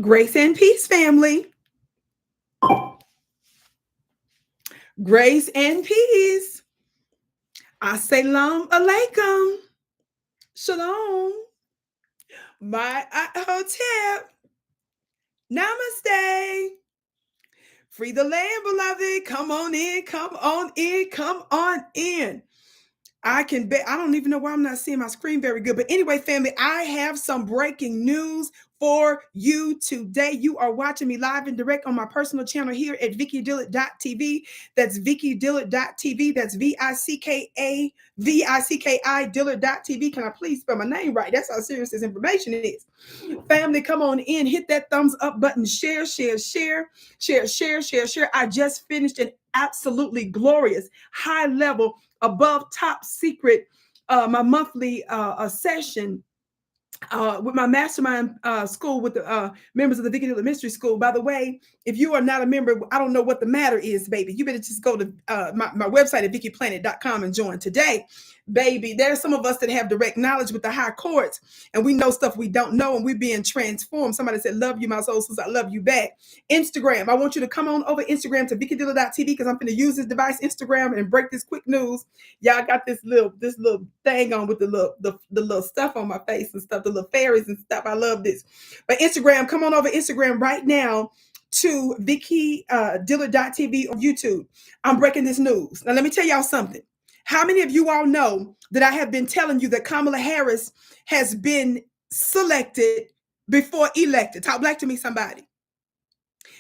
Grace and peace, family. Grace and peace. Assalamu alaikum. Shalom. My hotel. Namaste. Free the land, beloved. Come on in. Come on in. Come on in. I can bet. I don't even know why I'm not seeing my screen very good. But anyway, family, I have some breaking news for you today. You are watching me live and direct on my personal channel here at VickiDillard.tv. That's VickiDillard.tv. That's VICKI Dillard.tv. Can I please spell my name right? That's how serious this information is. Family, come on in. Hit that thumbs up button. Share. I just finished an absolutely glorious, high level, above top secret, my monthly session with my mastermind school with the members of the Vicki Dillard Mystery School. By the way, if you are not a member, I don't know what the matter is, baby. You better just go to my website at VickiPlanet.com and join today. Baby, there's some of us that have direct knowledge with the high courts, and we know stuff we don't know, and we're being transformed. Somebody said, love you, my soul, since I love you back. Instagram, I want you to come on over Instagram to VickiDillard.tv because I'm going to use this device, Instagram, and break this quick news. Y'all got this little thing on with the little stuff on my face and stuff, the little fairies and stuff. I love this. But Instagram, come on over Instagram right now to VickiDillard.tv on YouTube. I'm breaking this news. Now, let me tell y'all something. How many of you all know that I have been telling you that Kamala Harris has been selected before elected? Talk black to me, somebody.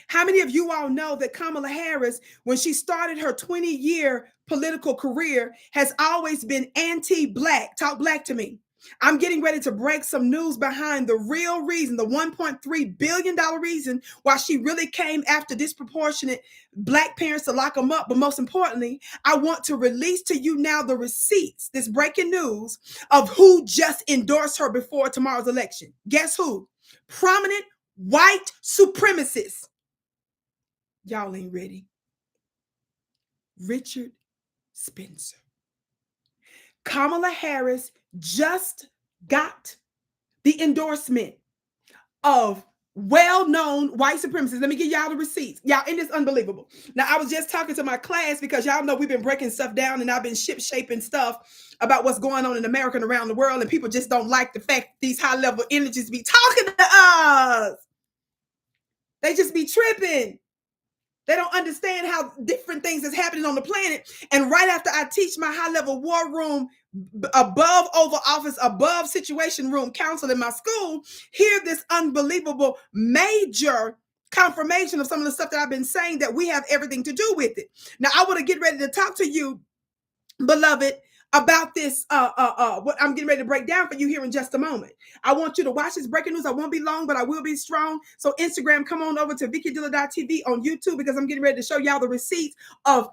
How many of you all know that Kamala Harris, when she started her 20-year political career, has always been anti-black? Talk black to me. I'm getting ready to break some news behind the real reason, the $1.3 billion reason why she really came after disproportionate black parents to lock them up. But most importantly, I want to release to you now the receipts, this breaking news of who just endorsed her before tomorrow's election. Guess who? Prominent white supremacists. Y'all ain't ready. Richard Spencer. Kamala Harris just got the endorsement of well-known white supremacists. Let me give y'all the receipts. Y'all, and it's unbelievable. Now, I was just talking to my class because y'all know we've been breaking stuff down and I've been ship-shaping stuff about what's going on in America and around the world, and people just don't like the fact these high-level energies be talking to us. They just be tripping. They don't understand how different things is happening on the planet. And right after I teach my high-level war room, above Oval Office, above Situation Room Council in my school, hear this unbelievable major confirmation of some of the stuff that I've been saying, that we have everything to do with it. Now, I want to get ready to talk to you, beloved, about this, what I'm getting ready to break down for you here in just a moment. I want you to watch this breaking news. I won't be long, but I will be strong. So Instagram, come on over to VickiDillard.tv on YouTube, because I'm getting ready to show y'all the receipts of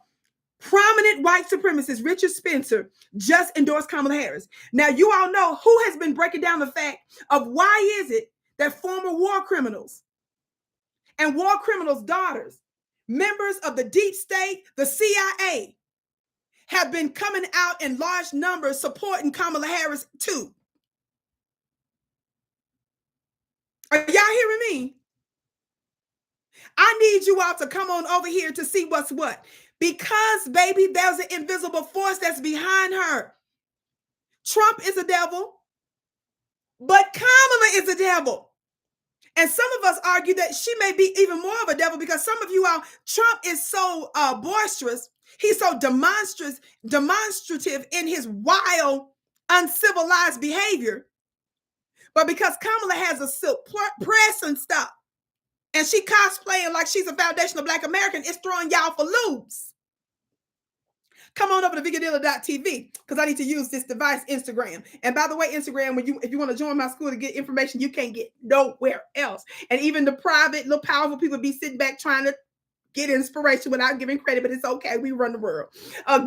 prominent white supremacist Richard Spencer just endorsed Kamala Harris. Now, you all know who has been breaking down the fact of why is it that former war criminals and war criminals' daughters, members of the deep state, the CIA, have been coming out in large numbers supporting Kamala Harris too. Are y'all hearing me? I need you all to come on over here to see what's what. Because, baby, there's an invisible force that's behind her. Trump is a devil, but Kamala is a devil. And some of us argue that she may be even more of a devil, because some of you all, Trump is so boisterous. He's so demonstrative in his wild, uncivilized behavior. But because Kamala has a silk press and stuff, and she cosplaying like she's a foundational Black American, it's throwing y'all for loops. Come on over to VickiDillard.tv, because I need to use this device, Instagram. And by the way, Instagram, if you want to join my school to get information you can't get nowhere else. And even the private, little powerful people be sitting back trying to get inspiration without giving credit, but it's okay. We run the world.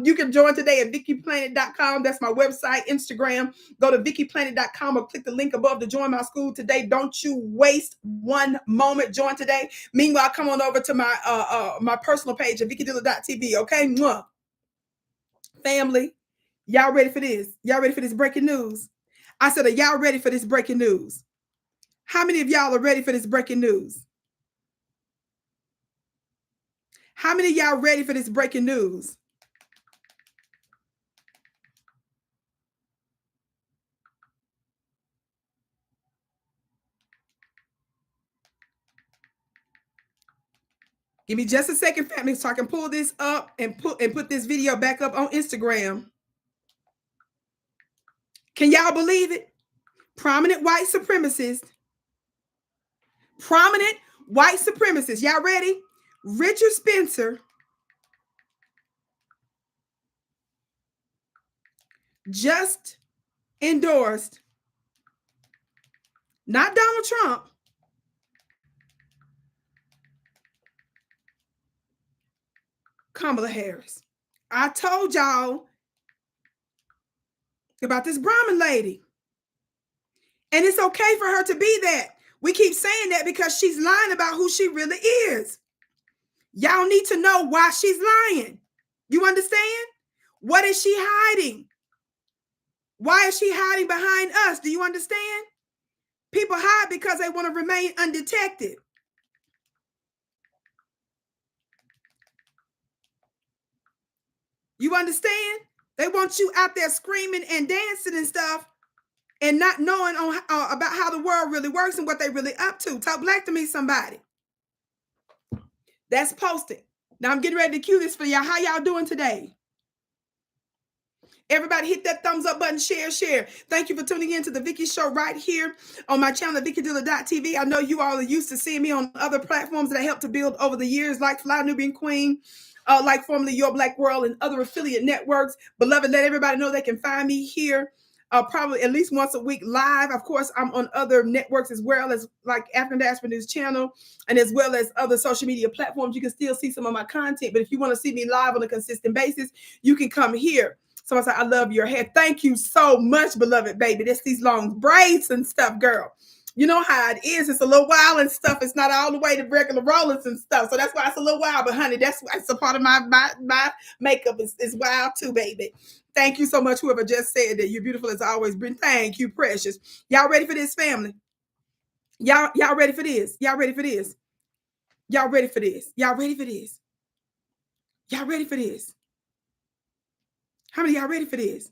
You can join today at VickiPlanet.com. That's my website. Instagram, go to VickiPlanet.com or click the link above to join my school today. Don't you waste one moment. Join today. Meanwhile, come on over to my personal page at VickiDillard.tv. Okay? Mwah. Family, y'all ready for this? Y'all ready for this breaking news? I said, are y'all ready for this breaking news? How many of y'all are ready for this breaking news? How many of y'all ready for this breaking news? Give me just a second, family, so I can pull this up and put this video back up on Instagram. Can y'all believe it? Prominent white supremacists. Prominent white supremacists. Y'all ready? Richard Spencer just endorsed, not Donald Trump, Kamala Harris. I told y'all about this Brahmin lady. And it's okay for her to be that. We keep saying that because she's lying about who she really is. Y'all need to know why she's lying. You understand? What is she hiding? Why is she hiding behind us? Do you understand? People hide because they want to remain undetected. You understand? They want you out there screaming and dancing and stuff and not knowing about how the world really works and what they really up to. Talk black to me, somebody. That's posted. Now I'm getting ready to cue this for y'all. How y'all doing today? Everybody hit that thumbs up button, share. Thank you for tuning in to the Vicki Show right here on my channel, VickiDillard.tv. I know you all are used to seeing me on other platforms that I helped to build over the years, like Fly Nubian Queen, like formerly Your Black World, and other affiliate networks. Beloved, let everybody know they can find me here probably at least once a week live. Of course, I'm on other networks as well, as like African Diaspora News Channel, and as well as other social media platforms. You can still see some of my content, but if you want to see me live on a consistent basis, you can come here. So I said, I love your hair. Thank you so much, beloved baby. That's these long braids and stuff, girl. You know how it is. It's a little wild and stuff. It's not all the way to regular rollers and stuff. So that's why it's a little wild. But honey, that's a part of my makeup is wild too, baby. Thank you so much, whoever just said that. You're beautiful as always. Thank you, precious. Y'all ready for this, family? Y'all ready for this? Y'all ready for this? Y'all ready for this? Y'all ready for this? Y'all ready for this? How many of y'all ready for this?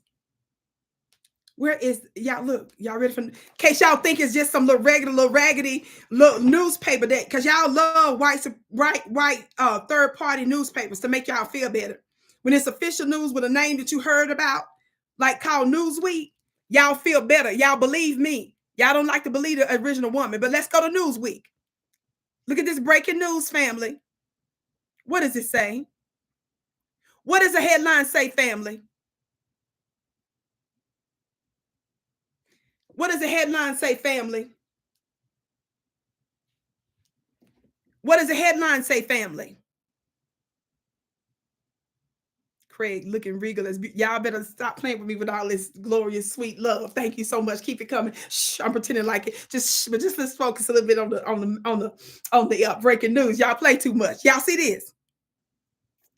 Where is y'all? Look, y'all ready for? In case y'all think it's just some little regular, little raggedy, little newspaper that, because y'all love white third party newspapers to make y'all feel better. When it's official news with a name that you heard about, like called Newsweek, y'all feel better. Y'all believe me. Y'all don't like to believe the original woman, but let's go to Newsweek. Look at this breaking news, family. What does it say? What does the headline say, family? What does the headline say, family? What does the headline say, family? Craig looking regal as y'all better stop playing with me with all this glorious, sweet love. Thank you so much. Keep it coming. Shh, I'm pretending like it. But just let's focus a little bit on the breaking news. Y'all play too much. Y'all see this?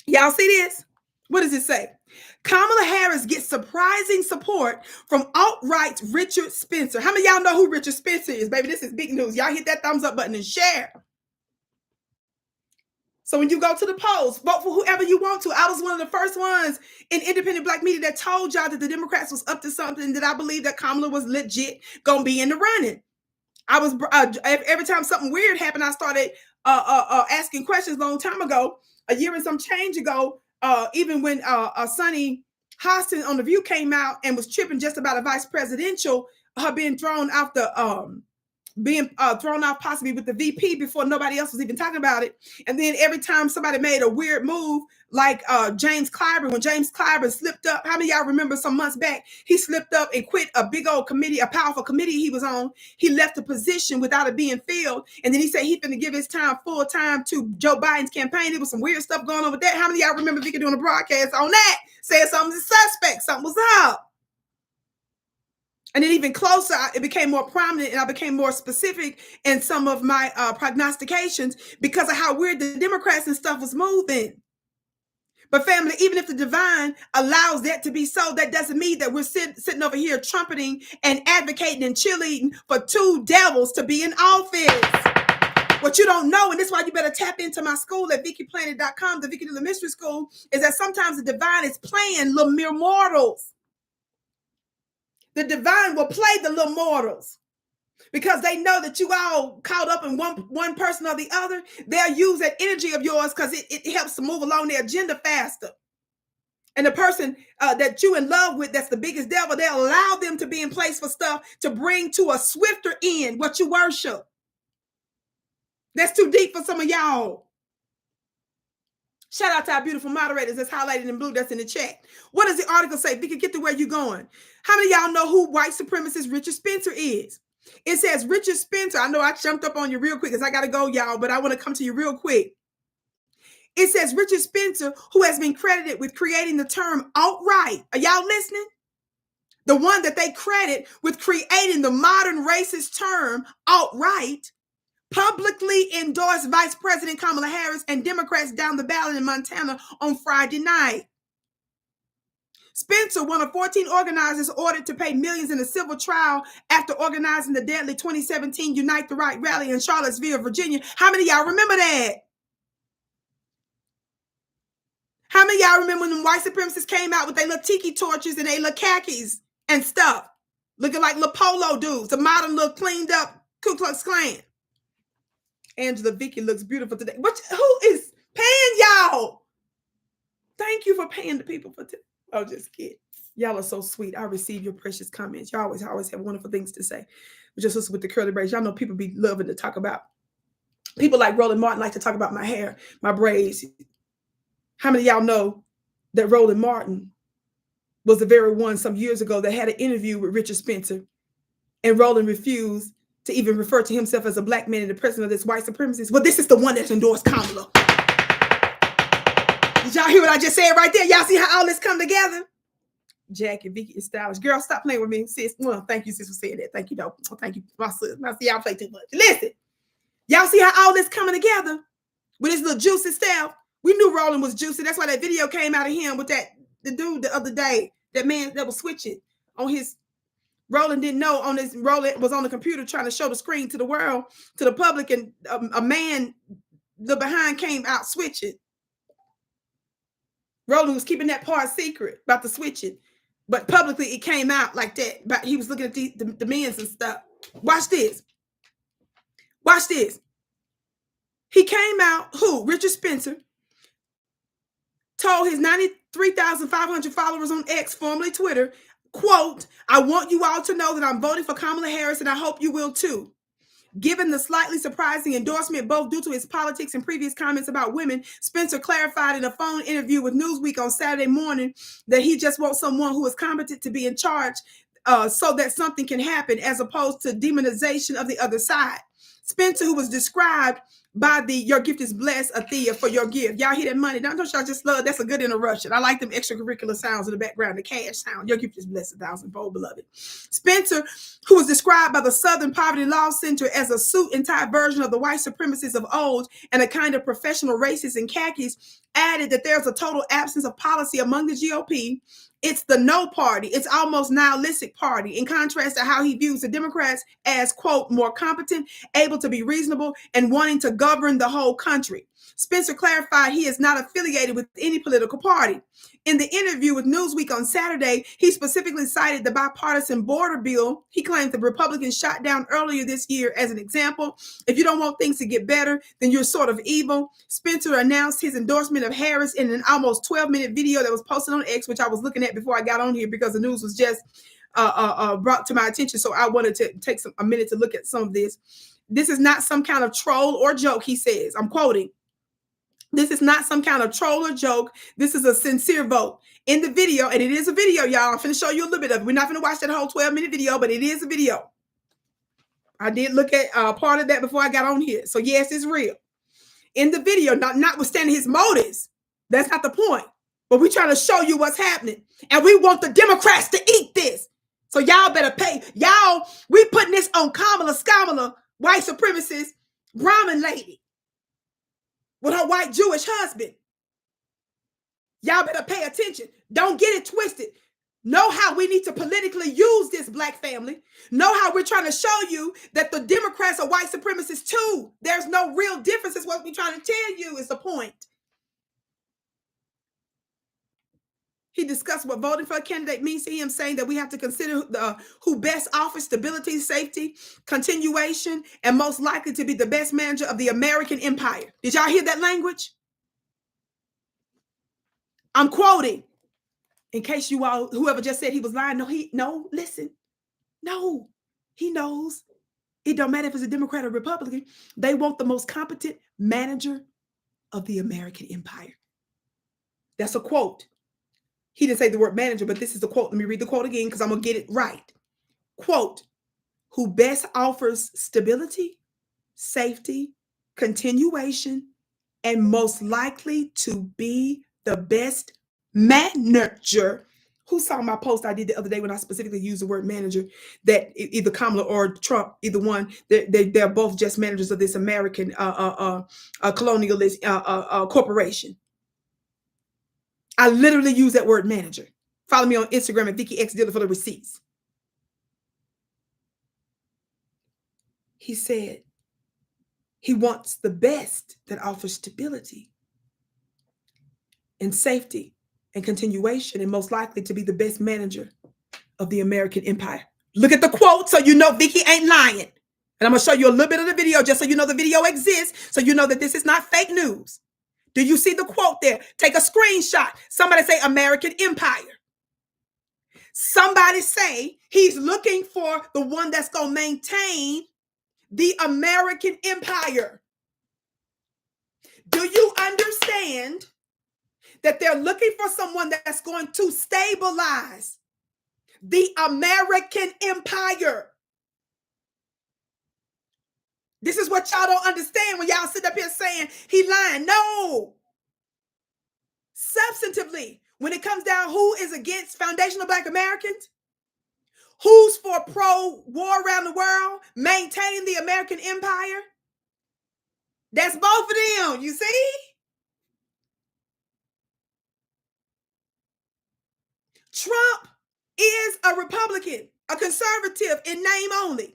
Y'all see this? What does it say? Kamala Harris gets surprising support from alt-right Richard Spencer. How many of y'all know who Richard Spencer is, baby? This is big news. Y'all hit that thumbs up button and share. So when you go to the polls, vote for whoever you want to. I was one of the first ones in independent Black media that told y'all that the Democrats was up to something, that I believe that Kamala was legit going to be in the running. I was every time something weird happened, I started asking questions a long time ago, a year and some change ago, even when Sonny Hostin on The View came out and was tripping just about a vice presidential, her being thrown off possibly with the VP before nobody else was even talking about it. And then every time somebody made a weird move, like James Clyburn, when James Clyburn slipped up, how many of y'all remember some months back, he slipped up and quit a big old committee, a powerful committee he was on. He left the position without it being filled. And then he said he's going to give his time full time to Joe Biden's campaign. There was some weird stuff going on with that. How many of y'all remember Vicki doing a broadcast on that? Saying something's suspect, something was up. And then even closer, it became more prominent and I became more specific in some of my prognostications because of how weird the Democrats and stuff was moving. But family, even if the divine allows that to be so, that doesn't mean that we're sitting over here trumpeting and advocating and cheerleading for two devils to be in office. What you don't know, and this is why you better tap into my school at VickiPlanet.com, the Vicki Dillard Mystery School, is that sometimes the divine is playing little mere mortals. The divine will play the little mortals because they know that you all caught up in one person or the other. They'll use that energy of yours because it helps to move along their agenda faster. And the person that you in love with, that's the biggest devil, they'll allow them to be in place for stuff to bring to a swifter end what you worship. That's too deep for some of y'all. Shout out to our beautiful moderators that's highlighted in blue that's in the chat. What does the article say? Vicki, get to where you're going. How many of y'all know who white supremacist Richard Spencer is? It says Richard Spencer. I know I jumped up on you real quick because I got to go, y'all, but I want to come to you real quick. It says Richard Spencer, who has been credited with creating the term alt-right. Are y'all listening? The one that they credit with creating the modern racist term alt-right, publicly endorsed Vice President Kamala Harris and Democrats down the ballot in Montana on Friday night. Spencer, one of 14 organizers ordered to pay millions in a civil trial after organizing the deadly 2017 Unite the Right rally in Charlottesville, Virginia. How many of y'all remember that? How many of y'all remember when the white supremacists came out with their little tiki torches and their little khakis and stuff, looking like little polo dudes, the modern little cleaned up Ku Klux Klan? Angela Vicki looks beautiful today. Who is paying y'all? Thank you for paying the people for today. Oh, just kidding. Y'all are so sweet. I receive your precious comments. Y'all always have wonderful things to say. But your sister with the curly braids, y'all know people be loving to talk about. People like Roland Martin like to talk about my hair, my braids. How many of y'all know that Roland Martin was the very one some years ago that had an interview with Richard Spencer, and Roland refused to even refer to himself as a black man and the president of this white supremacist? Well, this is the one that's endorsed Kamala. Did y'all hear what I just said right there? Y'all see how all this come together? Jackie, Vicki is stylish. Girl, stop playing with me, sis. Well, thank you, sis, for saying that. Thank you, though. Thank you, my sis. I see y'all play too much. Listen, y'all see how all this coming together with his little juicy self? We knew Roland was juicy. That's why that video came out of him with the dude the other day, that man that was switching on his. Roland didn't know on this. Roland was on the computer trying to show the screen to the world, to the public, and a man, the behind came out switching. Roland was keeping that part secret about the switching, but publicly it came out like that. But he was looking at the men's and stuff. Watch this. Watch this. He came out, who? Richard Spencer told his 93,500 followers on X, formerly Twitter, quote, "I want you all to know that I'm voting for Kamala Harris and I hope you will too." Given the slightly surprising endorsement, both due to his politics and previous comments about women, Spencer clarified in a phone interview with Newsweek on Saturday morning that he just wants someone who is competent to be in charge so that something can happen, as opposed to demonization of the other side. Spencer, who was described by the "Your gift is blessed, Athea, for your gift." Y'all hear that money? Don't y'all just love? That's a good interruption. I like them extracurricular sounds in the background, the cash sound. "Your gift is blessed, 1,000-fold, beloved." Spencer, who was described by the Southern Poverty Law Center as a suit and tie version of the white supremacists of old and a kind of professional racist in khakis, added that there's a total absence of policy among the GOP. It's the no party. It's almost nihilistic party, in contrast to how he views the Democrats as, quote, more competent, able to be reasonable, and wanting to govern the whole country. Spencer clarified he is not affiliated with any political party. In the interview with Newsweek on Saturday, he specifically cited the bipartisan border bill he claims the Republicans shot down earlier this year as an example. "If you don't want things to get better, then you're sort of evil." Spencer announced his endorsement of Harris in an almost 12-minute video that was posted on X, which I was looking at before I got on here because the news was just brought to my attention. So I wanted to take a minute to look at some of this. "This is not some kind of troll or joke," he says. I'm quoting. "This is not some kind of troll or joke. This is a sincere vote." In the video, and it is a video, y'all. I'm going to show you a little bit of it. We're not going to watch that whole 12-minute video, but it is a video. I did look at part of that before I got on here. So yes, it's real. In the video, notwithstanding his motives, that's not the point. But we're trying to show you what's happening. And we want the Democrats to eat this. So y'all better pay. Y'all, we putting this on Kamala, white supremacist, Brahmin lady with her white Jewish husband. Y'all better pay attention. Don't get it twisted. Know how we need to politically use this black family. Know how we're trying to show you that the Democrats are white supremacists too. There's no real difference. Is what we're trying to tell you is the point. He discussed what voting for a candidate means to him, saying that we have to consider who best offers stability, safety, continuation, and most likely to be the best manager of the American empire. Did y'all hear that language? I'm quoting. In case you all, whoever just said he was lying, listen. No, he knows. It don't matter if it's a Democrat or Republican. They want the most competent manager of the American empire. That's a quote. He didn't say the word manager, but this is the quote. Let me read the quote again because I'm going to get it right. Quote, who best offers stability, safety, continuation, and most likely to be the best manager. Who saw my post I did the other day when I specifically used the word manager, that either Kamala or Trump, either one, they're both just managers of this American colonialist corporation. I literally use that word manager. Follow me on Instagram at Vicki X Dillard for the receipts. He said he wants the best that offers stability and safety and continuation, and most likely to be the best manager of the American empire. Look at the quote so you know Vicki ain't lying. And I'm going to show you a little bit of the video just so you know the video exists, so you know that this is not fake news. Do you see the quote there? Take a screenshot. Somebody say American empire. Somebody say he's looking for the one that's going to maintain the American empire. Do you understand that they're looking for someone that's going to stabilize the American empire? This is what y'all don't understand when y'all sit up here saying he lying. No. Substantively, when it comes down who is against foundational Black Americans, who's for pro-war around the world, maintaining the American empire, that's both of them, you see? Trump is a Republican, a conservative in name only.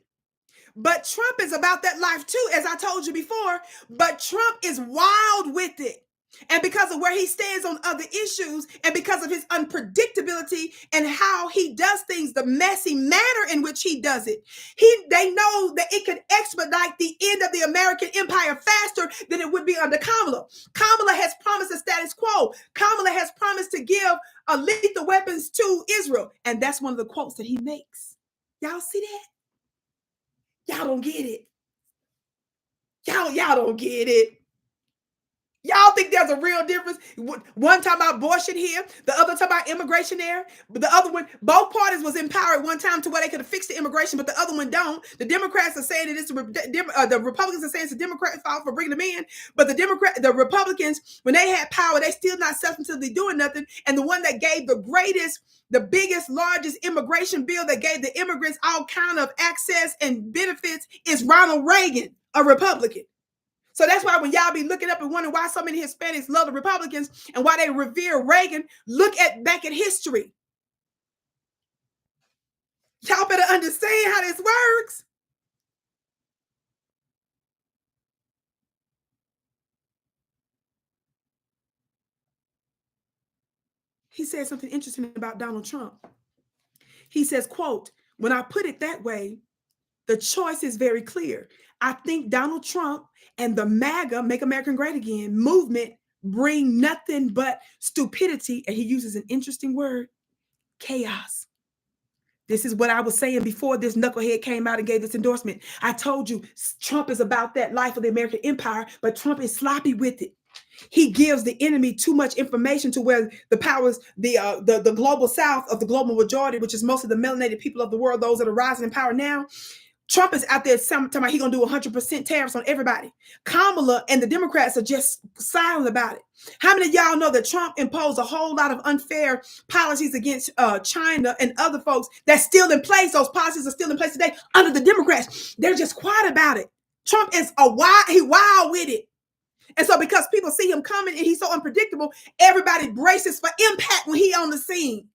But Trump is about that life too, as I told you before. But Trump is wild with it. And because of where he stands on other issues, and because of his unpredictability and how he does things, the messy manner in which he does it, they know that it could expedite the end of the American empire faster than it would be under Kamala. Kamala has promised a status quo. Kamala has promised to give lethal weapons to Israel. And that's one of the quotes that he makes. Y'all see that? Y'all don't get it. Y'all don't get it. Y'all think there's a real difference? One talking about abortion here, the other talking about immigration there. But the other one, both parties was in power at one time to where they could have fixed the immigration, but the other one don't. The Democrats are saying that it's the Republicans are saying it's the Democrats' fault for bringing them in, but the Republicans, when they had power, they still not substantively doing nothing. And the one that gave the biggest, largest immigration bill that gave the immigrants all kind of access and benefits is Ronald Reagan, a Republican. So that's why when y'all be looking up and wondering why so many Hispanics love the Republicans and why they revere Reagan, look back at history. Y'all better understand how this works. He said something interesting about Donald Trump. He says, quote, when I put it that way, the choice is very clear. I think Donald Trump and the MAGA, Make America Great Again movement bring nothing but stupidity. And he uses an interesting word, chaos. This is what I was saying before this knucklehead came out and gave this endorsement. I told you Trump is about that life of the American empire, but Trump is sloppy with it. He gives the enemy too much information to where the powers, the global south of the global majority, which is most of the melanated people of the world, those that are rising in power now. Trump is out there talking about he's going to do 100% tariffs on everybody. Kamala and the Democrats are just silent about it. How many of y'all know that Trump imposed a whole lot of unfair policies against China and other folks that's still in place? Those policies are still in place today under the Democrats. They're just quiet about it. Trump is wild with it. And so because people see him coming and he's so unpredictable, everybody braces for impact when he's on the scene.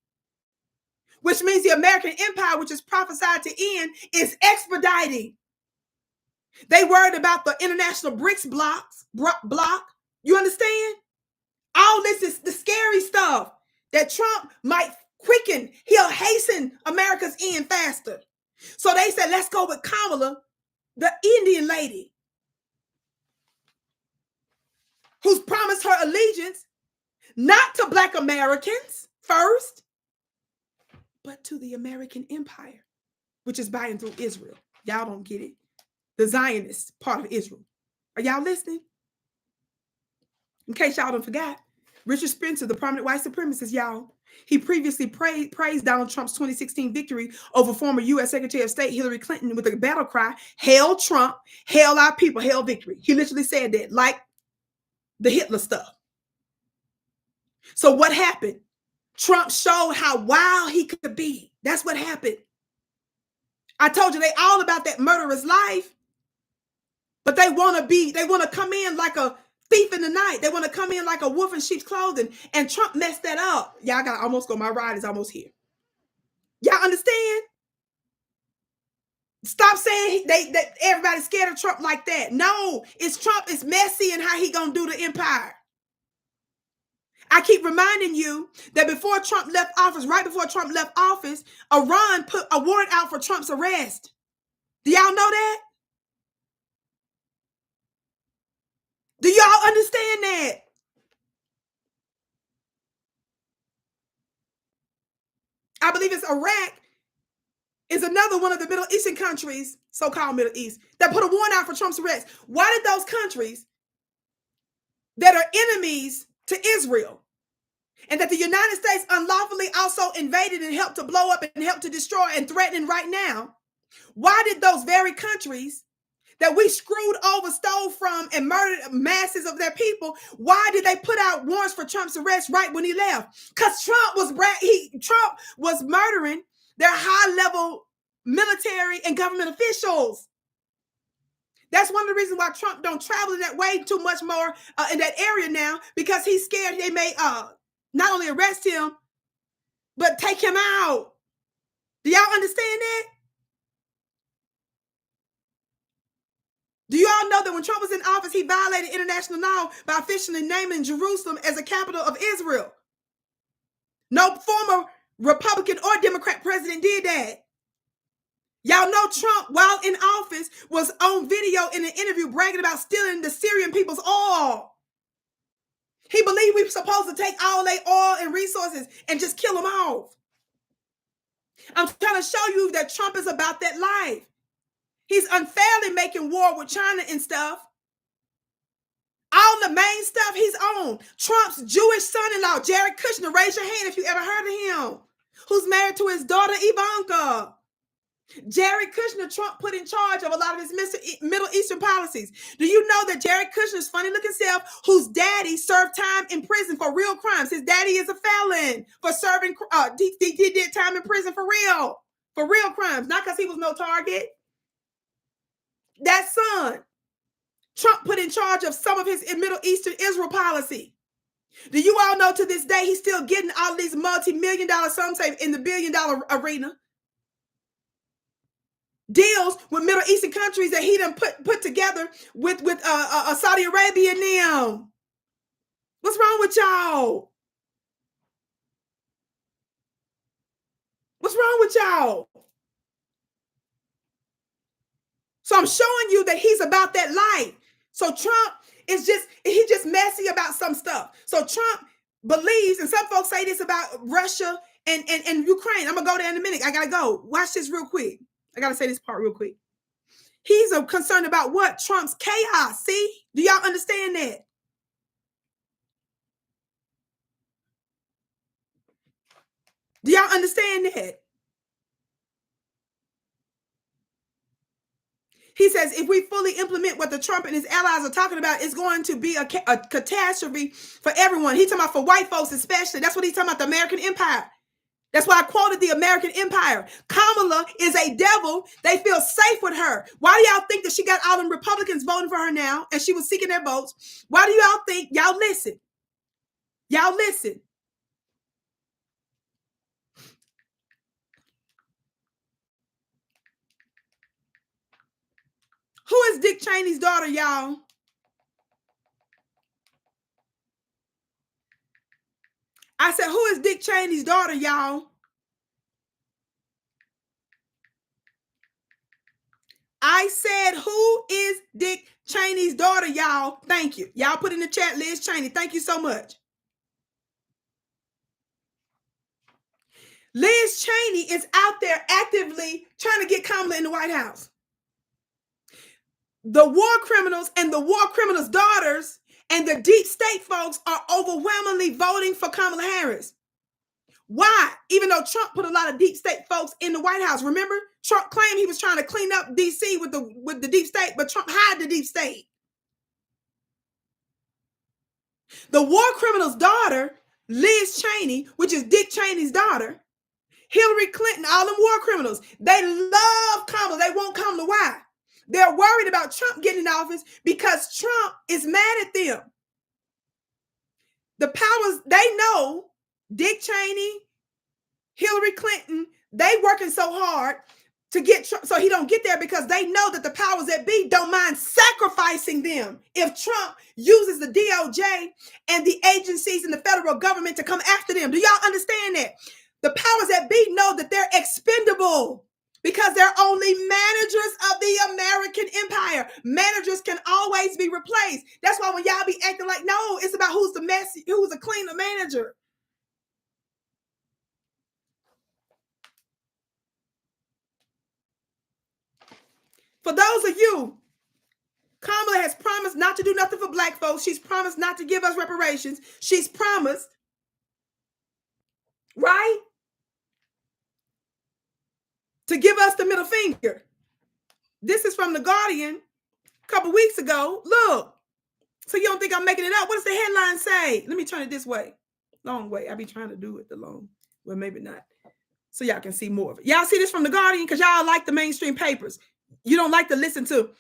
Which means the American empire, which is prophesied to end, is expediting. They worried about the international BRICS block. You understand? All this is the scary stuff that Trump might quicken. He'll hasten America's end faster. So they said, let's go with Kamala, the Indian lady, who's promised her allegiance not to Black Americans first, but to the American empire, which is by and through Israel. Y'all don't get it. The Zionist part of Israel. Are y'all listening? In case y'all don't forget, Richard Spencer, the prominent white supremacist, y'all, he previously praised Donald Trump's 2016 victory over former U.S. Secretary of State Hillary Clinton with a battle cry, "Hail Trump, hail our people, hail victory." He literally said that, like the Hitler stuff. So what happened? Trump showed how wild he could be. That's what happened. I told you they all about that murderous life, but they want to come in like a thief in the night. They want to come in like a wolf in sheep's clothing. And Trump messed that up. Y'all got to almost go. My ride is almost here. Y'all understand? Stop saying that everybody's scared of Trump like that. No, it's Trump is messy and how he gonna do the empire. I keep reminding you that before Trump left office, right before Trump left office, Iran put a warrant out for Trump's arrest. Do y'all know that? Do y'all understand that? I believe it's Iraq is another one of the Middle Eastern countries, so-called Middle East, that put a warrant out for Trump's arrest. Why did those countries that are enemies to Israel and that the United States unlawfully also invaded and helped to blow up and helped to destroy and threaten right now, why did those very countries that we screwed over, stole from, and murdered masses of their people, why did they put out warrants for Trump's arrest right when he left? Because Trump was murdering their high-level military and government officials. That's one of the reasons why Trump don't travel in that way too much more in that area now, because he's scared they may not only arrest him, but take him out. Do y'all understand that? Do you all know that when Trump was in office, he violated international law by officially naming Jerusalem as the capital of Israel? No former Republican or Democrat president did that. Y'all know Trump, while in office, was on video in an interview bragging about stealing the Syrian people's oil. He believed we were supposed to take all their oil and resources and just kill them off. I'm trying to show you that Trump is about that life. He's unfairly making war with China and stuff. All the main stuff he's on. Trump's Jewish son-in-law, Jared Kushner, raise your hand if you ever heard of him, who's married to his daughter, Ivanka. Jared Kushner, Trump put in charge of a lot of his Middle Eastern policies. Do you know that Jared Kushner's funny-looking self, whose daddy served time in prison for real crimes? His daddy is a felon for serving, he did time in prison for real crimes, not because he was no target. That son, Trump put in charge of some of his Middle Eastern Israel policy. Do you all know to this day he's still getting all these multi-million-dollar, some say in the billion-dollar arena, deals with Middle Eastern countries that he done put together with Saudi Arabia and them? What's wrong with y'all? What's wrong with y'all? So I'm showing you that he's about that life. So Trump is he's just messy about some stuff. So Trump believes, and some folks say this about Russia and Ukraine. I'm going to go there in a minute. I got to go. Watch this real quick. I got to say this part real quick. He's concerned about what? Trump's chaos. See? Do y'all understand that? Do y'all understand that? He says, if we fully implement what the Trump and his allies are talking about, it's going to be a catastrophe for everyone. He's talking about for white folks especially. That's what he's talking about, the American empire. That's why I quoted the American Empire. Kamala is a devil. They feel safe with her. Why do y'all think that she got all them Republicans voting for her now and she was seeking their votes? Why do y'all think? Y'all listen. Y'all listen. Who is Dick Cheney's daughter, y'all? I said, who is Dick Cheney's daughter, y'all? I said, who is Dick Cheney's daughter, y'all? Thank you. Y'all put in the chat, Liz Cheney. Thank you so much. Liz Cheney is out there actively trying to get Kamala in the White House. The war criminals and the war criminals' daughters and the deep state folks are overwhelmingly voting for Kamala Harris. Why? Even though Trump put a lot of deep state folks in the White House. Remember, Trump claimed he was trying to clean up DC with the deep state, but Trump hid the deep state. The war criminal's daughter, Liz Cheney, which is Dick Cheney's daughter, Hillary Clinton, all them war criminals, they love Kamala. They want Kamala. Why? They're worried about Trump getting in office because Trump is mad at them. The powers, they know Dick Cheney, Hillary Clinton, they working so hard to get Trump so he don't get there because they know that the powers that be don't mind sacrificing them if Trump uses the DOJ and the agencies in the federal government to come after them. Do y'all understand that? The powers that be know that they're expendable because they're only managers of the American empire. Managers can always be replaced. That's why when y'all be acting like, no, it's about who's the messy, who's a cleaner manager. For those of you, Kamala has promised not to do nothing for black folks. She's promised not to give us reparations. She's promised, right, to give us the middle finger. This is from The Guardian a couple weeks ago. Look, so you don't think I'm making it up? What does the headline say? Let me turn it this way. Long way. I be trying to do it the long. Well, maybe not. So y'all can see more of it. Y'all see this from The Guardian because y'all like the mainstream papers. You don't like to listen to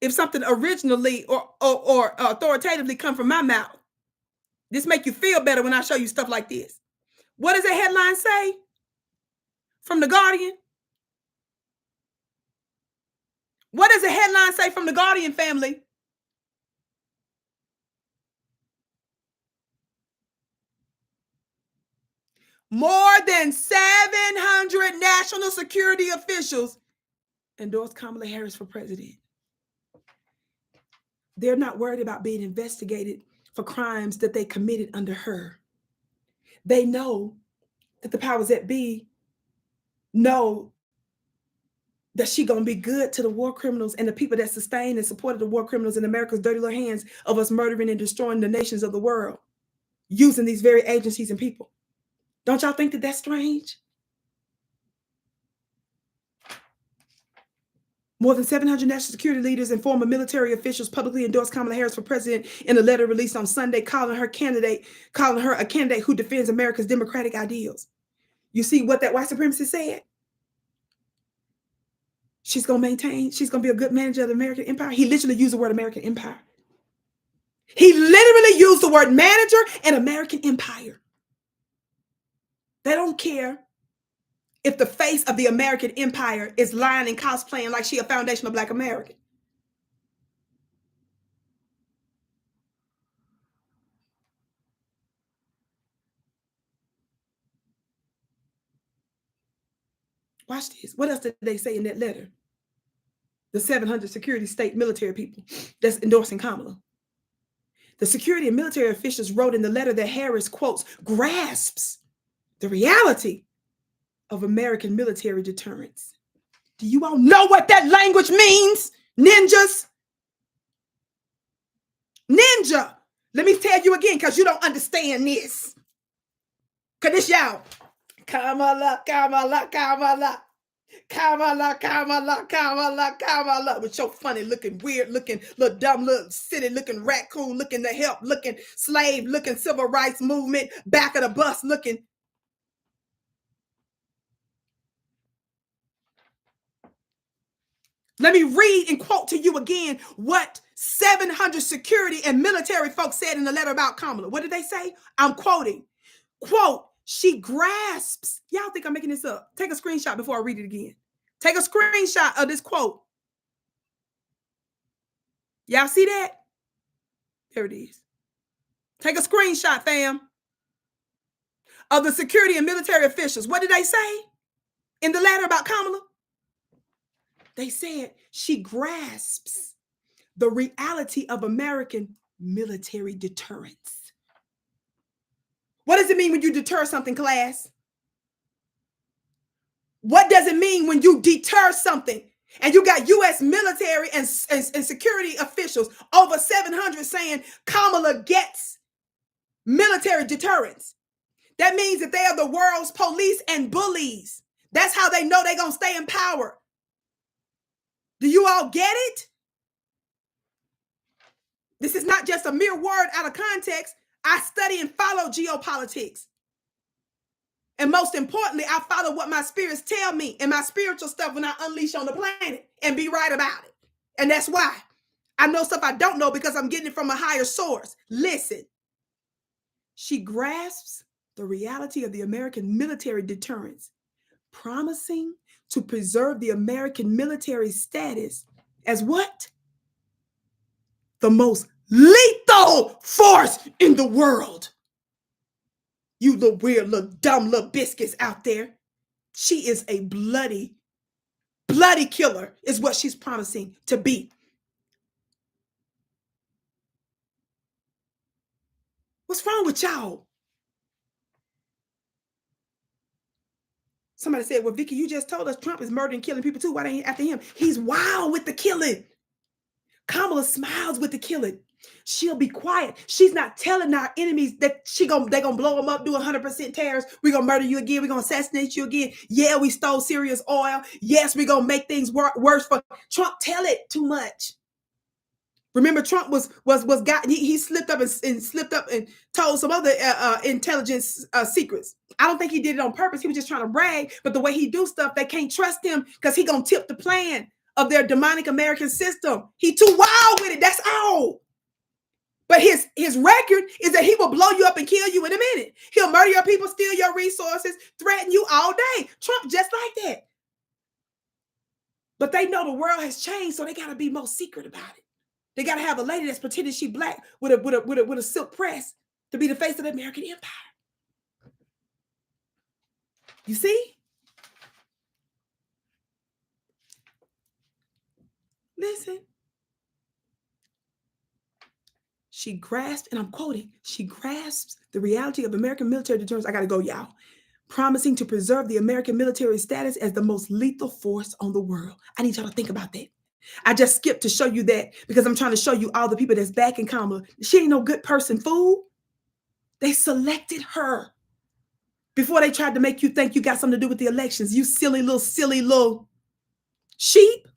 if something originally or authoritatively come from my mouth. This make you feel better when I show you stuff like this. What does the headline say from The Guardian? What does the headline say from The Guardian, family? More than 700 national security officials endorse Kamala Harris for president. They're not worried about being investigated for crimes that they committed under her. They know that the powers that be know that she gonna be good to the war criminals and the people that sustained and supported the war criminals in America's dirty little hands of us murdering and destroying the nations of the world using these very agencies and people. Don't y'all think that that's strange? More than 700 national security leaders and former military officials publicly endorsed Kamala Harris for president in a letter released on Sunday, calling her a candidate who defends America's democratic ideals. You see what that white supremacist said? She's going to be a good manager of the American empire. He literally used the word American empire. He literally used the word manager and American empire. They don't care if the face of the American empire is lying and cosplaying like she a foundational Black American. Watch this. What else did they say in that letter? The 700 security state military people that's endorsing Kamala. The security and military officials wrote in the letter that Harris, quotes, grasps the reality of American military deterrence. Do you all know what that language means? Ninjas? Ninja. Let me tell you again, because you don't understand this. Because this y'all. Kamala, Kamala, Kamala. Kamala, Kamala, Kamala, Kamala, with your funny looking, weird looking, little dumb, little silly looking raccoon looking, the help looking, slave looking, civil rights movement, back of the bus looking. Let me read and quote to you again what 700 security and military folks said in the letter about Kamala. What did they say? I'm quoting. Quote, she grasps. Y'all think I'm making this up? Take a screenshot before I read it again. Take a screenshot of this quote. Y'all see that? There it is. Take a screenshot, fam, of the security and military officials. What did they say in the letter about Kamala? They said she grasps the reality of American military deterrence. What does it mean when you deter something, class? What does it mean when you deter something? And you got U.S. military and security officials, over 700, saying Kamala gets military deterrence. That means that they are the world's police and bullies. That's how they know they're going to stay in power. Do you all get it? This is not just a mere word out of context. I study and follow geopolitics. And most importantly, I follow what my spirits tell me and my spiritual stuff when I unleash on the planet and be right about it. And that's why I know stuff I don't know, because I'm getting it from a higher source. Listen, she grasps the reality of the American military deterrence, promising to preserve the American military status as what? The most lethal force in the world. You little weird, little dumb little biscuits out there. She is a bloody killer is what she's promising to be. What's wrong with y'all? Somebody said, well, Vicki, you just told us Trump is murdering, killing people too. Why they ain't after him? He's wild with the killing. Kamala smiles with the killing. She'll be quiet. She's not telling our enemies that they're gonna blow them up, do 100% tariffs. We're gonna murder you again. We're gonna assassinate you again. Yeah, we stole Syria's oil. Yes, we're gonna make things worse for Trump. Tell it too much. Remember, Trump he slipped up and told some other intelligence secrets. I don't think he did it on purpose. He was just trying to brag. But the way he do stuff, they can't trust him because he gonna tip the plan of their demonic American system. He too wild with it. That's all. But his record is that he will blow you up and kill you in a minute. He'll murder your people, steal your resources, threaten you all day. Trump just like that. But they know the world has changed, so they got to be more secret about it. They got to have a lady that's pretending she black with a silk press to be the face of the American empire. You see? Listen. She grasped, and I'm quoting, she grasps the reality of American military deterrence. I got to go, y'all. Promising to preserve the American military status as the most lethal force on the world. I need y'all to think about that. I just skipped to show you that because I'm trying to show you all the people that's backing Kamala. She ain't no good person, fool. They selected her before they tried to make you think you got something to do with the elections. You silly little sheep.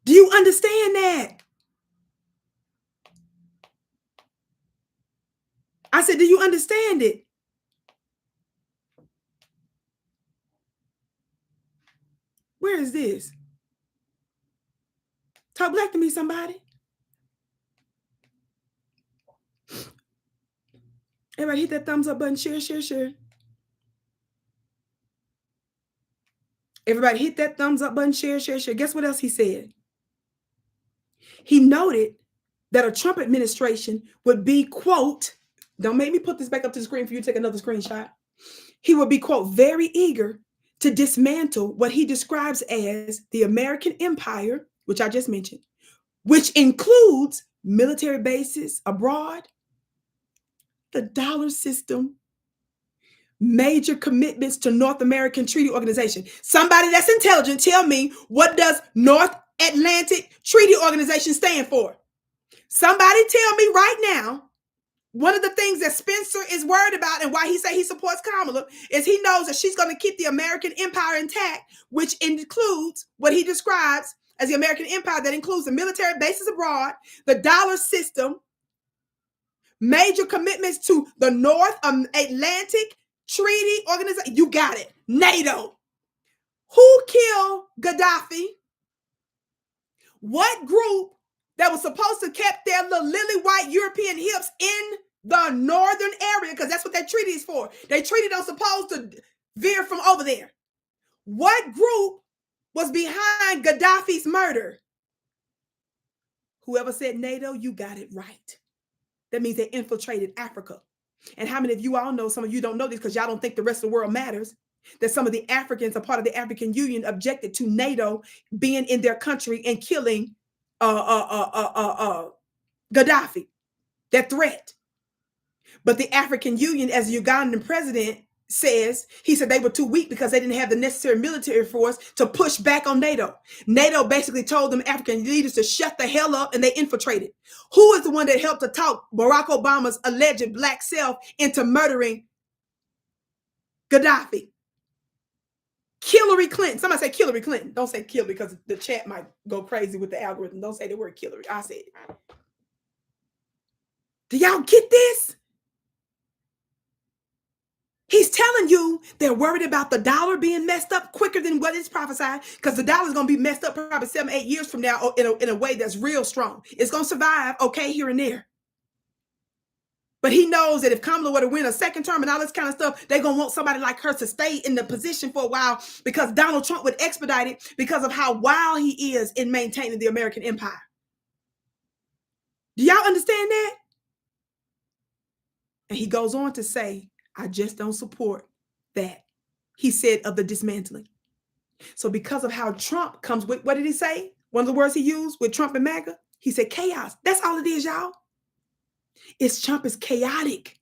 Do you understand that? I said, do you understand it? Where is this? Talk black to me, somebody. Everybody hit that thumbs up button. Share. Everybody hit that thumbs up button. Share. Guess what else he said? He noted that a Trump administration would be, quote, don't make me put this back up to the screen for you to take another screenshot. He would be, quote, very eager to dismantle what he describes as the American empire, which I just mentioned, which includes military bases abroad, the dollar system, major commitments to North American Treaty Organization. Somebody that's intelligent, tell me, what does North Atlantic Treaty Organization stand for? Somebody tell me right now One of the things that Spencer is worried about and why he say he supports Kamala is he knows that she's going to keep the American empire intact, which includes what he describes as the American empire that includes the military bases abroad, the dollar system, major commitments to the North Atlantic Treaty Organization. You got it. NATO. Who killed Gaddafi? What group that was supposed to keep their little lily white European hips in the northern area, because that's what that treaty is for. They treaty don't supposed to veer from over there. What group was behind Gaddafi's murder? Whoever said NATO, you got it right. That means they infiltrated Africa. And how many of you all know, some of you don't know this because y'all don't think the rest of the world matters, that some of the Africans, a part of the African Union, objected to NATO being in their country and killing Gaddafi, that threat. But the African Union, as the Ugandan president says, he said they were too weak because they didn't have the necessary military force to push back on NATO. NATO basically told them African leaders to shut the hell up, and they infiltrated. Who is the one that helped to talk Barack Obama's alleged black self into murdering Gaddafi? Hillary Clinton. Somebody say Hillary Clinton. Don't say kill because the chat might go crazy with the algorithm. Don't say the word Hillary. I said it. Do y'all get this? He's telling you they're worried about the dollar being messed up quicker than what is prophesied, because the dollar is going to be messed up probably 7-8 years from now in a way that's real strong. It's going to survive, okay, here and there. But he knows that if Kamala were to win a second term and all this kind of stuff, they're going to want somebody like her to stay in the position for a while, because Donald Trump would expedite it because of how wild he is in maintaining the American empire. Do y'all understand that? And he goes on to say, I just don't support that. He said of the dismantling. So because of how Trump comes with, what did he say? One of the words he used with Trump and MAGA, he said chaos. That's all it is, y'all. Trump is chaotic.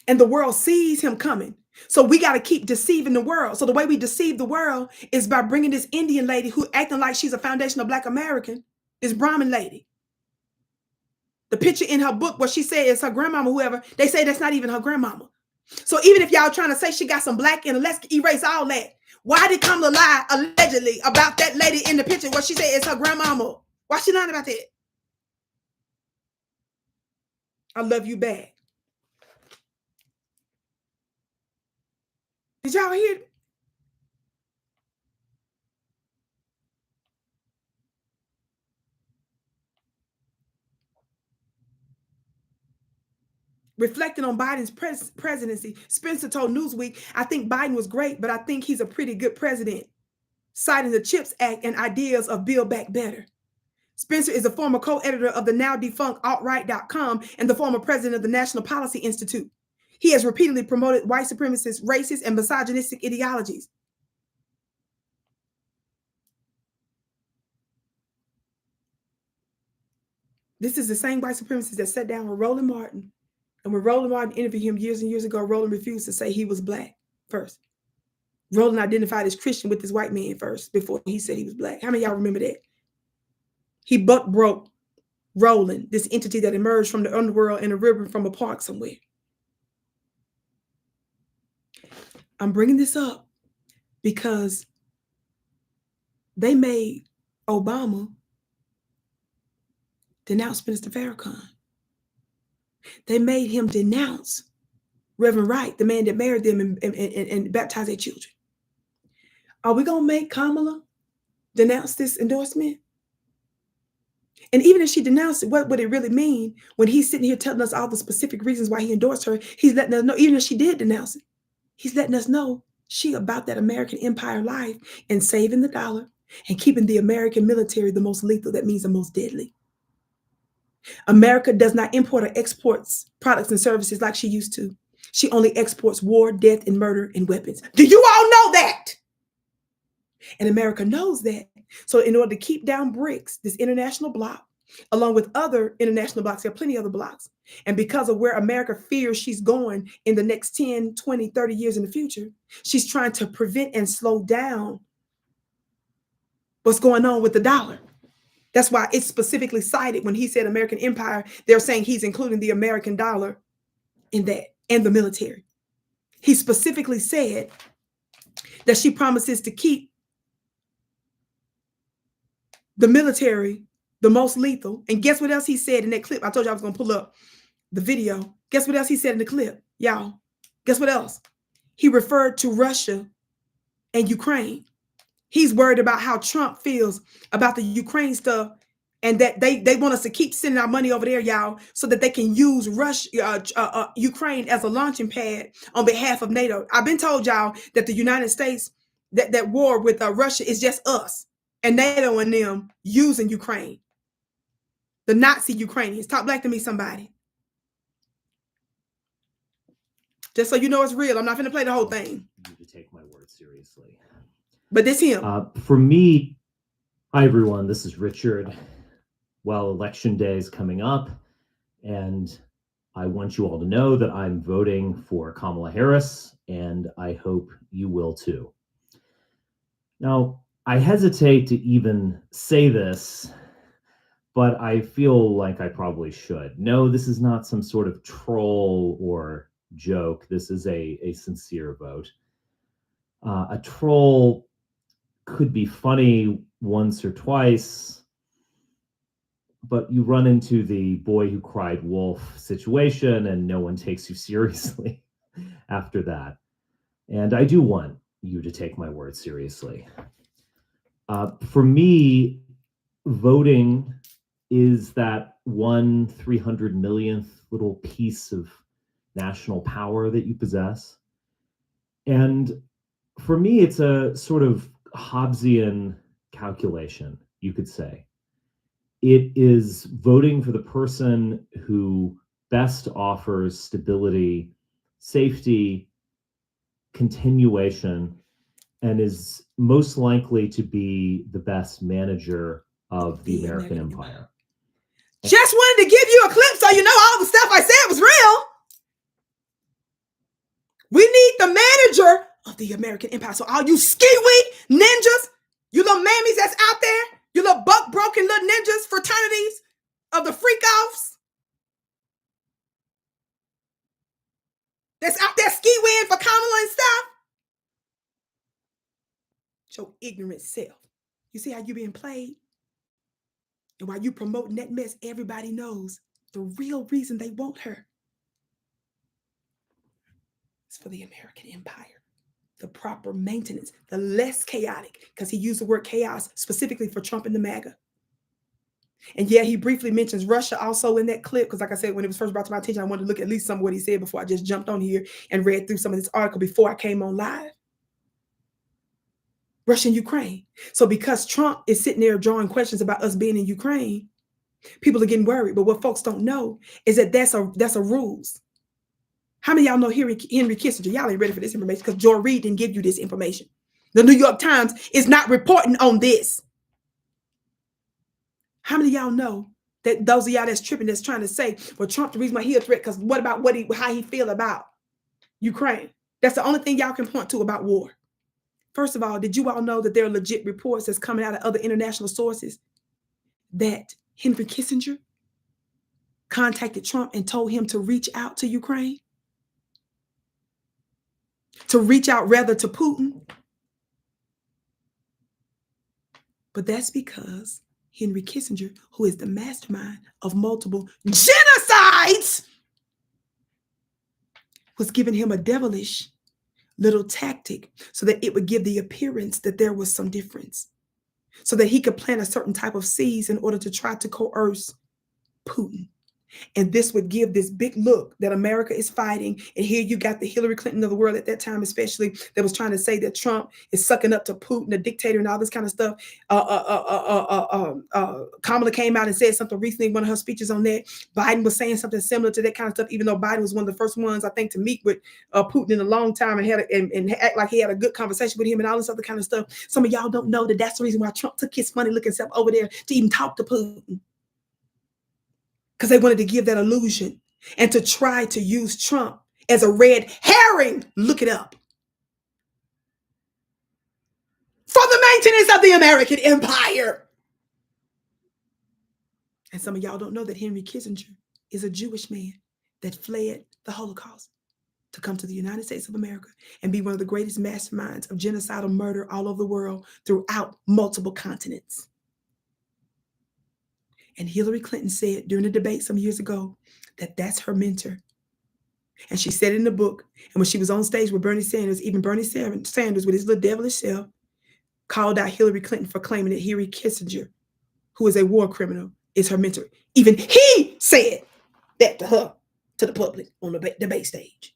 And the world sees him coming. So we got to keep deceiving the world. So the way we deceive the world is by bringing this Indian lady who acting like she's a foundational Black American, this Brahmin lady. The picture in her book, what she said is her grandmama, whoever, they say that's not even her grandmama. So even if y'all trying to say she got some black in her, let's erase all that. Why did Kamala lie allegedly about that lady in the picture? What she said is her grandmama. Why she lying about that? I love you back. Did y'all hear? Reflecting on Biden's presidency, Spencer told Newsweek, I think Biden was great, but I think he's a pretty good president, citing the CHIPS Act and ideas of Build Back Better. Spencer is a former co-editor of the now defunct altright.com and the former president of the National Policy Institute. He has repeatedly promoted white supremacist, racist, and misogynistic ideologies. This is the same white supremacist that sat down with Roland Martin. And when Roland Martin interviewed him years and years ago, Roland refused to say he was Black first. Roland identified as Christian with this white man first before he said he was Black. How many of y'all remember that? He buck broke Roland, this entity that emerged from the underworld in a river from a park somewhere. I'm bringing this up because they made Obama denounce Minister Farrakhan. They made him denounce Reverend Wright, the man that married them and baptized their children. Are we going to make Kamala denounce this endorsement? And even if she denounced it, what would it really mean when he's sitting here telling us all the specific reasons why he endorsed her? He's letting us know, even if she did denounce it, he's letting us know she about that American empire life and saving the dollar and keeping the American military the most lethal. That means the most deadly. America does not import or exports products and services like she used to. She only exports war, death, and murder and weapons. Do you all know that? And America knows that. So in order to keep down BRICS, this international bloc, along with other international blocs, there are plenty of other blocs. And because of where America fears she's going in the next 10, 20, 30 years in the future, she's trying to prevent and slow down what's going on with the dollar. That's why it's specifically cited when he said American empire. They're saying he's including the American dollar in that and the military. He specifically said that she promises to keep the military the most lethal. And guess what else he said in that clip? I told you I was going to pull up the video. Guess what else he said in the clip, y'all? Guess what else? He referred to Russia and Ukraine. He's worried about how Trump feels about the Ukraine stuff, and that they want us to keep sending our money over there, y'all, so that they can use Ukraine as a launching pad on behalf of NATO. I've been told y'all that the United States, that war with Russia is just us and NATO and them using Ukraine. The Nazi Ukrainians. Talk black to me, somebody. Just so you know it's real. I'm not going to play the whole thing. You need to take my word seriously. But this him. For me, hi everyone, this is Richard. Well, election day is coming up, and I want you all to know that I'm voting for Kamala Harris, and I hope you will too. Now, I hesitate to even say this, but I feel like I probably should. No, this is not some sort of troll or joke. This is a sincere vote. A troll could be funny once or twice, but you run into the boy who cried wolf situation and no one takes you seriously after that. And I do want you to take my word seriously. For me, voting is that 1/300 millionth little piece of national power that you possess. And for me, it's a sort of Hobbesian calculation, you could say. It is voting for the person who best offers stability, safety, continuation, and is most likely to be the best manager of the American empire. Just wanted to give you a clip so you know all the stuff I said was real. We need the manager of the American empire. So all you ski-weed ninjas, you little mammies that's out there, you little buck-broken little ninjas, fraternities of the freak-offs that's out there ski-weeing for Kamala and stuff. Your ignorant self. You see how you being played? And while you promoting that mess, everybody knows the real reason they want her is for the American empire. The proper maintenance, the less chaotic, because he used the word chaos specifically for Trump and the MAGA. And yeah, he briefly mentions Russia also in that clip, because like I said, when it was first brought to my attention, I wanted to look at least some of what he said before I just jumped on here and read through some of this article before I came on live. Russia and Ukraine. So because Trump is sitting there drawing questions about us being in Ukraine, people are getting worried. But what folks don't know is that that's a ruse. How many of y'all know Henry Kissinger? Y'all ain't ready for this information because Joy Reid didn't give you this information. The New York Times is not reporting on this. How many of y'all know that those of y'all that's tripping, that's trying to say, well, Trump, the reason why he a threat, because what about how he feel about Ukraine? That's the only thing y'all can point to about war. First of all, did you all know that there are legit reports that's coming out of other international sources that Henry Kissinger contacted Trump and told him to reach out to Ukraine? To reach out rather to Putin? But that's because Henry Kissinger, who is the mastermind of multiple genocides, was giving him a devilish little tactic so that it would give the appearance that there was some difference, so that he could plant a certain type of seeds in order to try to coerce Putin. And this would give this big look that America is fighting. And here you got the Hillary Clinton of the world at that time, especially, that was trying to say that Trump is sucking up to Putin, the dictator, and all this kind of stuff. Kamala came out and said something recently in one of her speeches on that. Biden was saying something similar to that kind of stuff, even though Biden was one of the first ones, I think, to meet with Putin in a long time and act like he had a good conversation with him and all this other kind of stuff. Some of y'all don't know that that's the reason why Trump took his funny looking self over there to even talk to Putin. Because they wanted to give that illusion and to try to use Trump as a red herring. Look it up. For the maintenance of the American empire. And some of y'all don't know that Henry Kissinger is a Jewish man that fled the Holocaust to come to the United States of America and be one of the greatest masterminds of genocidal murder all over the world throughout multiple continents. And Hillary Clinton said during the debate some years ago that that's her mentor. And she said it in the book. And when she was on stage with Bernie Sanders, even Bernie Sanders with his little devilish self called out Hillary Clinton for claiming that Henry Kissinger, who is a war criminal, is her mentor. Even he said that to her, to the public on the debate stage.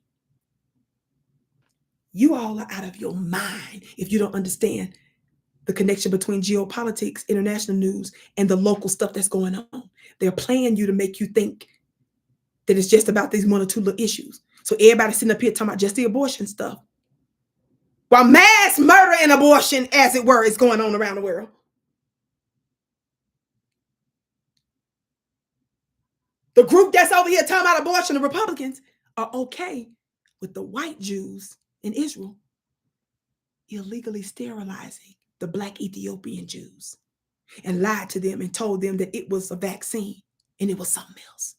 You all are out of your mind if you don't understand the connection between geopolitics, international news, and the local stuff that's going on. They're playing you to make you think that it's just about these one or two little issues. So everybody's sitting up here talking about just the abortion stuff, while mass murder and abortion, as it were, is going on around the world. The group that's over here talking about abortion, the Republicans, are okay with the white Jews in Israel illegally sterilizing the Black Ethiopian Jews and lied to them and told them that it was a vaccine and it was something else.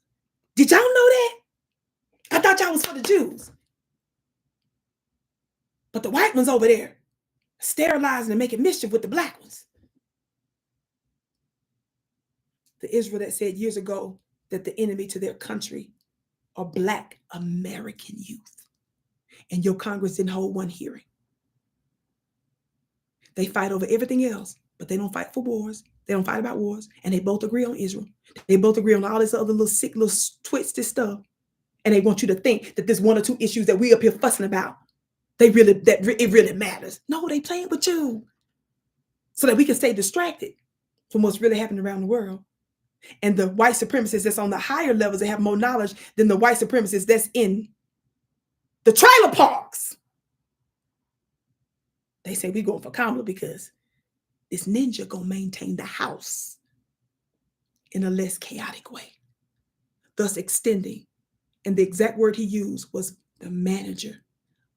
Did y'all know that? I thought y'all was for the Jews. But the white ones over there sterilizing and making mischief with the Black ones. The Israel that said years ago that the enemy to their country are Black American youth. And your Congress didn't hold one hearing. They fight over everything else, but they don't fight for wars. They don't fight about wars. And they both agree on Israel. They both agree on all this other little sick, little twisted stuff. And they want you to think that there's one or two issues that we up here fussing about, it really matters. No, they playing with you so that we can stay distracted from what's really happening around the world. And the white supremacists that's on the higher levels, they have more knowledge than the white supremacists that's in the trailer parks. They say we going for Kamala because this ninja gonna maintain the house in a less chaotic way, thus extending. And the exact word he used was the manager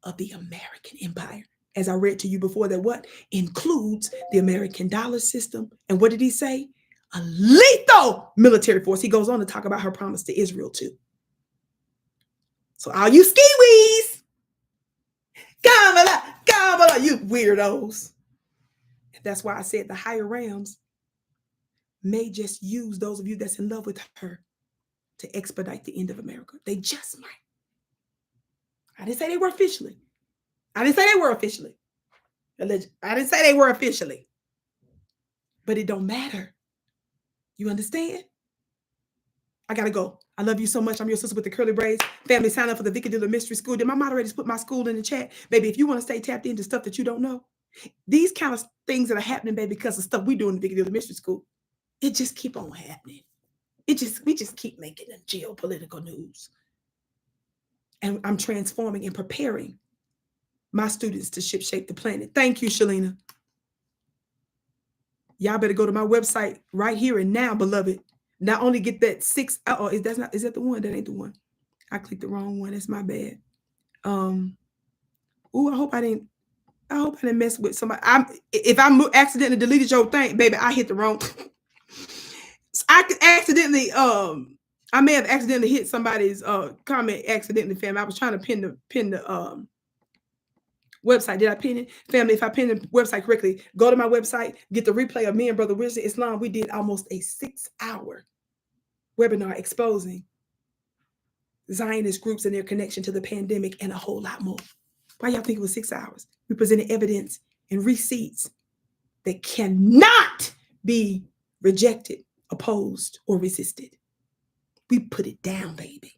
of the American empire. As I read to you before, that what includes the American dollar system. And what did he say? A lethal military force. He goes on to talk about her promise to Israel too. So all you skiwis, Kamala, you weirdos. That's why I said the higher realms may just use those of you that's in love with her to expedite the end of America. They just might. I didn't say they were officially. I didn't say they were officially. But it don't matter. You understand? I gotta go. I love you so much. I'm your sister with the curly braids. Family, sign up for the Vicki Dillard Mystery School. Did my moderators put my school in the chat? Baby, if you want to stay tapped into stuff that you don't know, these kind of things that are happening, baby, because of stuff we do in the Vicki Dillard Mystery School, it just keep on happening. We just keep making the geopolitical news. And I'm transforming and preparing my students to ship-shape the planet. Thank you, Shalina. Y'all better go to my website right here and now, beloved. Not only get that 6 hour, is that the one? That ain't the one. I clicked the wrong one. That's my bad. I hope I didn't mess with somebody. If I accidentally deleted your thing, baby, I hit the wrong. I may have accidentally hit somebody's comment accidentally, fam. I was trying to pin the website. Did I pin it? Family, if I pin the website correctly, go to my website, get the replay of me and Brother Wisdom Islam. We did almost a 6-hour webinar exposing Zionist groups and their connection to the pandemic and a whole lot more. Why y'all think it was 6 hours? We presented evidence and receipts that cannot be rejected, opposed, or resisted. We put it down, baby.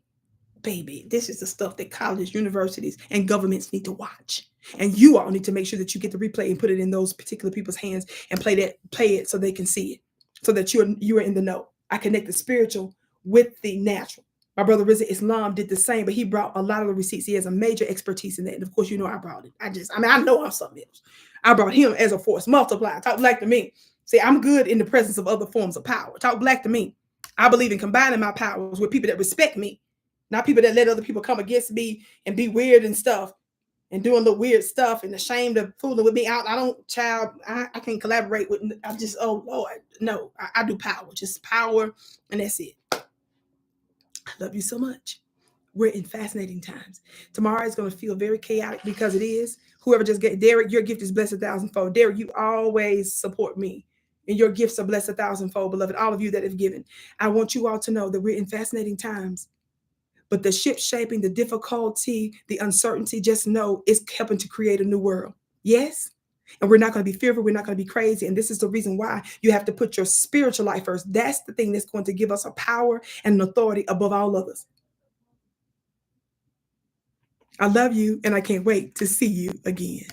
Baby, this is the stuff that colleges, universities, and governments need to watch. And you all need to make sure that you get the replay and put it in those particular people's hands and play it so they can see it, so that you are in the know. I connect the spiritual with the natural. My brother Rizza Islam did the same, but he brought a lot of the receipts. He has a major expertise in that. And of course, you know I brought it. I know I'm something else. I brought him as a force multiplier. Talk black to me. See, I'm good in the presence of other forms of power. Talk black to me. I believe in combining my powers with people that respect me, not people that let other people come against me and be weird and stuff. and doing the weird stuff and ashamed of fooling with me out. I can't collaborate with, I just, oh Lord, no, I do power, just power, and that's it. I love you so much. We're in fascinating times. Tomorrow is going to feel very chaotic because it is. Whoever just get Derek, your gift is blessed 1,000-fold. Derek, you always support me, and your gifts are blessed 1,000-fold, beloved. All of you that have given, I want you all to know that we're in fascinating times. But the ship shaping, the difficulty, the uncertainty, just know it's helping to create a new world. Yes? And we're not going to be fearful. We're not going to be crazy. And this is the reason why you have to put your spiritual life first. That's the thing that's going to give us a power and an authority above all others. I love you, and I can't wait to see you again.